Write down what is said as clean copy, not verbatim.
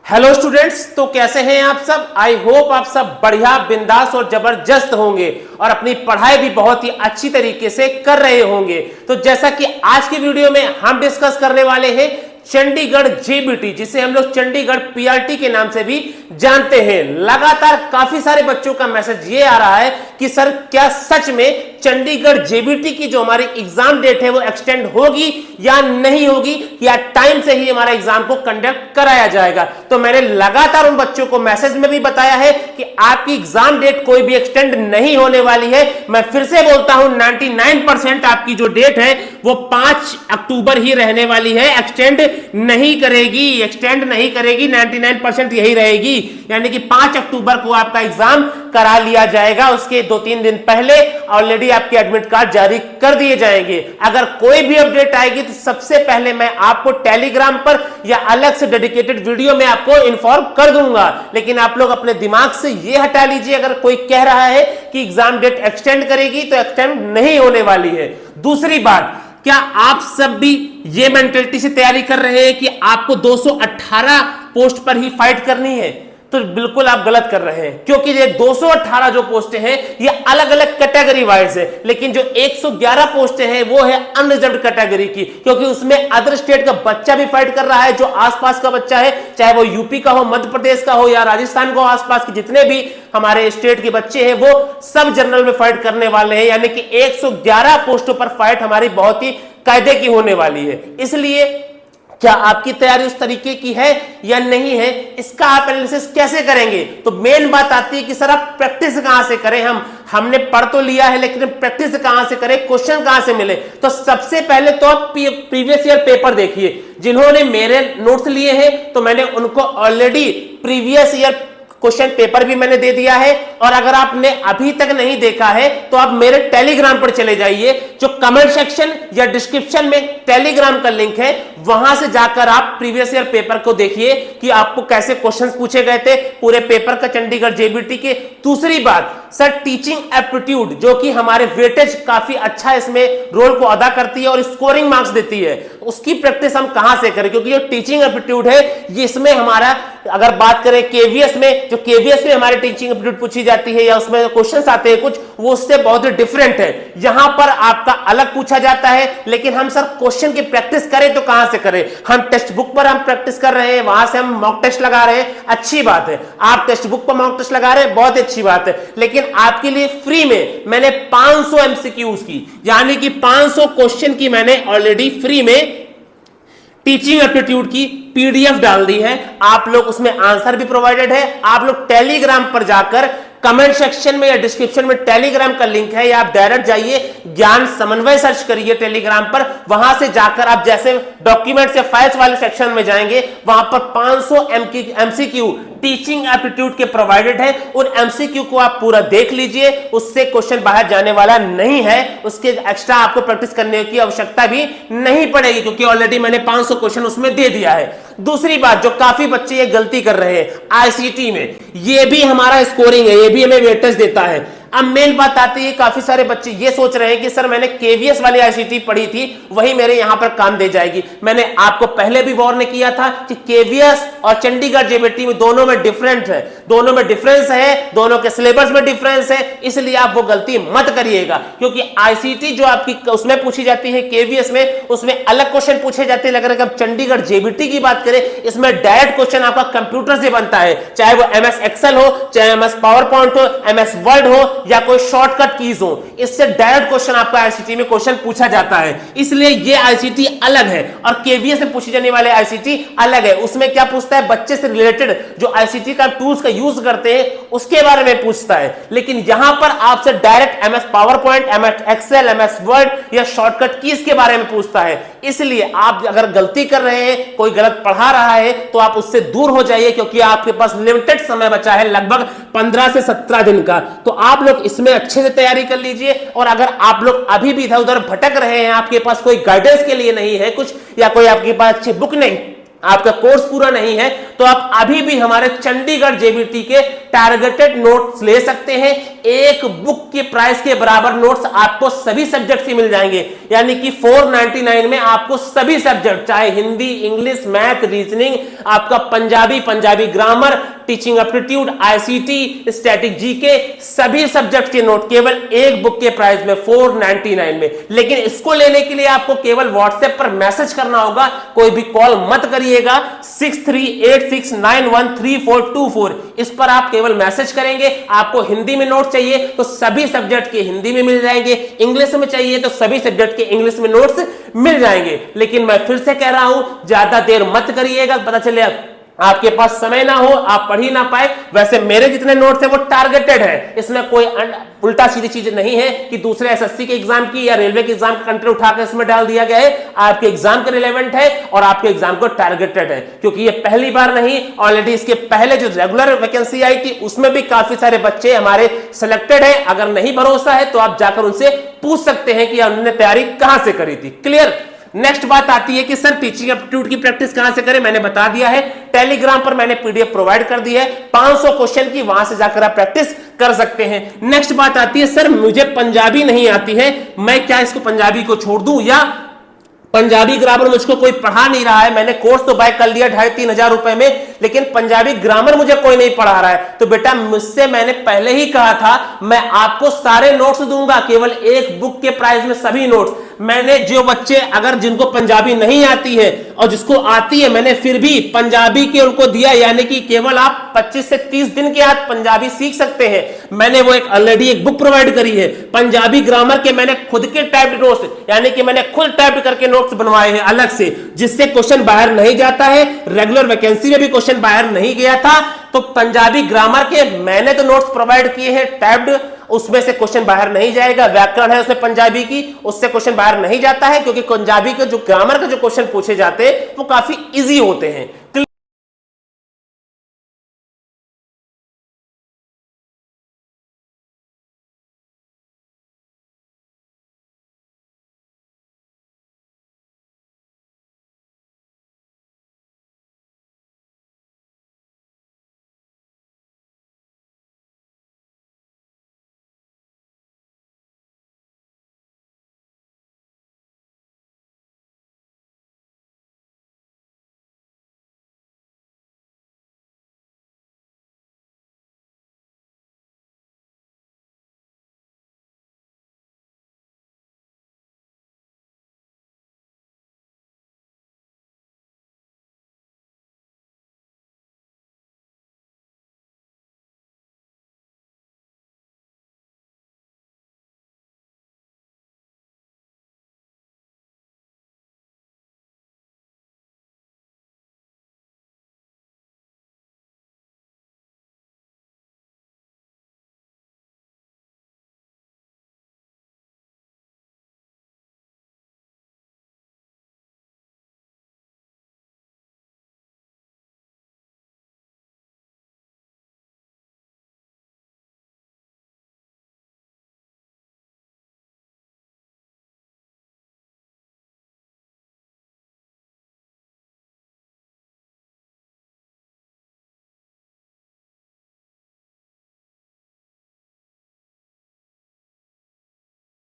Hello students, तो कैसे हैं आप सब। आई होप आप सब बढ़िया, बिंदास और जबरदस्त होंगे और अपनी पढ़ाई भी बहुत ही अच्छी तरीके से कर रहे होंगे। तो जैसा कि आज की वीडियो में हम डिस्कस करने वाले हैं चंडीगढ़ जेबीटी, जिसे हम लोग चंडीगढ़ पीआरटी के नाम से भी जानते हैं। लगातार काफी सारे बच्चों का मैसेज ये आ रहा है कि सर क्या सच में चंडीगढ़ जेबीटी की जो हमारी एग्जाम डेट है वो एक्सटेंड होगी या नहीं होगी, या टाइम से ही हमारा एग्जाम को कंडक्ट कराया जाएगा। तो मैंने लगातार उन बच्चों को मैसेज में भी बताया है कि आपकी एग्जाम डेट कोई भी एक्सटेंड नहीं होने वाली है। मैं फिर से बोलता हूं 99% आपकी जो डेट है वो 5 अक्टूबर ही रहने वाली है, एक्सटेंड नहीं करेगी 99% यही रहेगी। यानी कि 5 अक्टूबर को आपका एग्जाम करा लिया जाएगा। उसके 2-3 दिन पहले ऑलरेडी आपके एडमिट कार्ड जारी कर दिए जाएंगे। अगर कोई भी अपडेट आएगी तो सबसे पहले मैं आपको टेलीग्राम पर या अलग से डेडिकेटेड वीडियो में आपको इन्फॉर्म कर दूंगा। लेकिन आप लोग अपने दिमाग से यह हटा लीजिए, अगर कोई कह रहा है कि एग्जाम डेट एक्सटेंड करेगी तो एक्सटेंड नहीं होने वाली है। दूसरी बात, क्या आप सब भी ये मेंटलिटी से तैयारी कर रहे हैं कि आपको 218 पोस्ट पर ही फाइट करनी है? तो बिल्कुल आप गलत कर रहे हैं, क्योंकि ये 218 जो पोस्टें हैं ये अलग अलग कैटेगरी वाइज है। लेकिन जो 111 पोस्टें हैं वो है अनरिजर्व्ड कैटेगरी की, क्योंकि उसमें अदर स्टेट का बच्चा भी फाइट कर रहा है। जो आसपास का बच्चा है, चाहे वो यूपी का हो, मध्य प्रदेश का हो या राजस्थान का हो, आसपास के जितने भी हमारे स्टेट के बच्चे हैं वो सब जनरल में फाइट करने वाले हैं। यानी कि 111 पोस्टों पर फाइट हमारी बहुत ही कायदे की होने वाली है। इसलिए क्या आपकी तैयारी उस तरीके की है या नहीं है, इसका आप एनालिसिस कैसे करेंगे? तो मेन बात आती है कि सर आप प्रैक्टिस कहां से करें। हमने पढ़ तो लिया है, लेकिन प्रैक्टिस कहां से करें, क्वेश्चन कहां से मिले? तो सबसे पहले तो आप प्रीवियस ईयर पेपर देखिए। जिन्होंने मेरे नोट्स लिए हैं तो मैंने उनको already previous year question paper भी मैंने दे दिया है। और अगर आपने अभी तक नहीं देखा है तो आप मेरे टेलीग्राम पर चले जाइए, जो कमेंट सेक्शन या डिस्क्रिप्शन में टेलीग्राम का लिंक है, वहां से जाकर आप प्रीवियस ईयर पेपर को देखिए कि आपको कैसे क्वेश्चंस पूछे गए थे पूरे पेपर का चंडीगढ़ जेबीटी के। दूसरी बात, सर टीचिंग एप्टीट्यूड जो कि हमारे वेटेज काफी अच्छा इसमें रोल को अदा करती है और स्कोरिंग मार्क्स देती है, उसकी प्रैक्टिस हम कहां से करें? क्योंकि जो टीचिंग एप्टीट्यूड है ये इसमें हमारा, अगर बात करें केवीएस में, जो केवीएस में हमारी टीचिंग एप्टीट्यूड पूछी जाती है या उसमें क्वेश्चंस आते हैं कुछ, वो उससे बहुत ही डिफरेंट है। यहां पर आपका अलग पूछा जाता है, लेकिन हम सर क्वेश्चन की प्रैक्टिस करें तो कहां से करें? हम टेक्स्ट बुक पर हम प्रैक्टिस कर रहे हैं, वहां से हम मॉक टेस्ट लगा रहे हैं, अच्छी बात है। आप टेक्स्ट बुक पर मॉक टेस्ट लगा रहे हैं, बहुत अच्छी बात है। लेकिन आपके लिए फ्री में मैंने 500 एमसीक्यूज की, यानी कि 500 क्वेश्चन की मैंने ऑलरेडी फ्री में टीचिंग एप्टीट्यूड की पीडीएफ डाल दी है। आप लोग उसमें आंसर भी प्रोवाइडेड है। आप लोग टेलीग्राम पर जाकर कमेंट सेक्शन में या डिस्क्रिप्शन में टेलीग्राम का लिंक है, या आप डायरेक्ट जाइए ज्ञान समन्वय सर्च करिए टेलीग्राम पर। वहां से जाकर आप जैसे डॉक्यूमेंट्स या फाइल्स वाले सेक्शन में जाएंगे, वहां पर 500 एमसीक्यू टीचिंग एप्टीट्यूड के प्रोवाइडेड है। उन एमसीक्यू को आप पूरा देख लीजिए, उससे क्वेश्चन बाहर जाने वाला नहीं है। उसके एक्स्ट्रा आपको प्रैक्टिस करने की आवश्यकता भी नहीं पड़ेगी, क्योंकि ऑलरेडी मैंने 500 क्वेश्चन उसमें दे दिया है। दूसरी बात, जो काफी बच्चे ये गलती कर रहे हैं आईसीटी में, ये भी हमारा स्कोरिंग है, ये भी हमें वेटेज देता है। अब मेन बात आती है, काफी सारे बच्चे ये सोच रहे हैं कि सर मैंने केवीएस वाली आईसीटी पढ़ी थी, वही मेरे यहां पर काम दे जाएगी। मैंने आपको पहले भी वार्न किया था कि केवीएस और चंडीगढ़ जेबीटी में दोनों में डिफरेंट है, दोनों में डिफरेंस है, दोनों के सिलेबस में डिफरेंस है। इसलिए आप वो गलती मत करिएगा, क्योंकि आईसीटी जो आपकी उसमें पूछी जाती है केवीएस में, उसमें अलग क्वेश्चन पूछे जाते हैं। अगर आप चंडीगढ़ जेबीटी की बात करें, इसमें डायरेक्ट क्वेश्चन आपका कंप्यूटर से बनता है, चाहे वो एमएस एक्सेल हो, चाहे एमएस पावर पॉइंट हो, एमएस वर्ड हो या कोई शॉर्टकट कीज हो, इससे डायरेक्ट क्वेश्चन आपका आईसीटी में क्वेश्चन पूछा जाता है। इसलिए ये आईसीटी अलग है और केवीएस में पूछी जाने वाले आईसीटी अलग है। उसमें क्या पूछता है, बच्चे से रिलेटेड जो आईसीटी का टूल्स का यूज करते हैं उसके बारे में पूछता है। लेकिन यहां पर आपसे direct MS PowerPoint, MS Excel, MS Word या शॉर्टकट कीज के बारे में पूछता है। इसलिए आप अगर गलती कर रहे हैं, कोई गलत पढ़ा रहा है, तो आप उससे दूर हो जाइए, क्योंकि आपके पास लिमिटेड समय बचा है, लगभग 15 से 17 दिन का। तो आप लोग इसमें अच्छे से तैयारी कर लीजिए। और अगर आप लोग अभी भी इधर उधर भटक रहे हैं, आपके पास कोई गाइडेंस के लिए नहीं है कुछ, या कोई आपके पास अच्छी बुक नहीं, आपका कोर्स पूरा नहीं है तो आप अभी भी हमारे चंडीगढ़ जेबीटी के टारगेटेड नोट्स ले सकते हैं। एक बुक के प्राइस के बराबर नोट्स आपको सभी सब्जेक्ट के मिल जाएंगे, यानी कि 499 में आपको सभी सब्जेक्ट, चाहे हिंदी, इंग्लिश, मैथ, रीजनिंग, आपका Punjabi grammar, teaching aptitude, ICT, static GK, सभी सब्जेक्ट के नोट केवल एक बुक के प्राइस में 499 में। लेकिन इसको लेने के लिए आपको केवल व्हाट्सएप पर मैसेज करना होगा, कोई भी कॉल मत करिएगा। 6386913424 इस पर आप केवल मैसेज करेंगे। आपको हिंदी में नोट चाहिए तो सभी सब्जेक्ट के हिंदी में मिल जाएंगे, इंग्लिश में चाहिए तो सभी सब्जेक्ट के इंग्लिश में नोट्स मिल जाएंगे। लेकिन मैं फिर से कह रहा हूं, ज्यादा देर मत करिएगा, पता चले आपके पास समय ना हो, आप पढ़ ही ना पाए। वैसे मेरे जितने नोट्स हैं वो टारगेटेड है, इसमें कोई उल्टा सीधी चीज नहीं है कि दूसरे एसएससी के एग्जाम की या रेलवे के एग्जाम का कंटेंट उठाकर इसमें डाल दिया गया है। आपके एग्जाम के रिलेवेंट है और आपके एग्जाम को टारगेटेड है, क्योंकि ये पहली बार नहीं, ऑलरेडी इसके पहले जो रेगुलर वैकेंसी आई थी उसमें भी काफी सारे बच्चे हमारे सिलेक्टेड है। अगर नहीं भरोसा है तो आप जाकर उनसे पूछ सकते हैं कि उन्होंने तैयारी कहां से करी थी। क्लियर। नेक्स्ट बात आती है कि सर टीचिंग एप्टीट्यूड की प्रैक्टिस कहां से करें। मैंने बता दिया है, टेलीग्राम पर मैंने पीडीएफ प्रोवाइड कर दी है 500 क्वेश्चन की, वहां से जाकर आप प्रैक्टिस कर सकते हैं। नेक्स्ट बात आती है, सर मुझे पंजाबी नहीं आती है, मैं क्या इसको पंजाबी को छोड़ दूं, या पंजाबी ग्रामर मुझको कोई पढ़ा नहीं रहा है, मैंने कोर्स तो बाय कर लिया 2,500-3 हजार रुपए में, लेकिन पंजाबी ग्रामर मुझे कोई नहीं पढ़ा रहा है। तो बेटा मुझसे मैंने पहले ही कहा था मैं आपको सारे नोट्स दूंगा, केवल एक बुक के प्राइस में सभी नोट्स। मैंने जो बच्चे अगर जिनको पंजाबी नहीं आती है और जिसको आती है, मैंने फिर भी पंजाबी के उनको दिया, यानी कि केवल आप 25 से 30 दिन के बाद पंजाबी सीख सकते हैं। मैंने वो एक ऑलरेडी एक बुक प्रोवाइड करी है पंजाबी ग्रामर के, मैंने खुद के टाइप्ड नोट्स, यानी कि मैंने खुद टाइप करके नोट्स बनवाए हैं अलग से, जिससे क्वेश्चन बाहर नहीं जाता है। रेगुलर वैकेंसी में भी क्वेश्चन बाहर नहीं गया था, तो पंजाबी ग्रामर के मैंने तो नोट्स प्रोवाइड किए हैं टाइप्ड, उसमें से क्वेश्चन बाहर नहीं जाएगा। व्याकरण है उसमें पंजाबी की, उससे क्वेश्चन बाहर नहीं जाता है, क्योंकि पंजाबी के जो ग्रामर के जो क्वेश्चन पूछे जाते हैं वो काफी इजी होते हैं।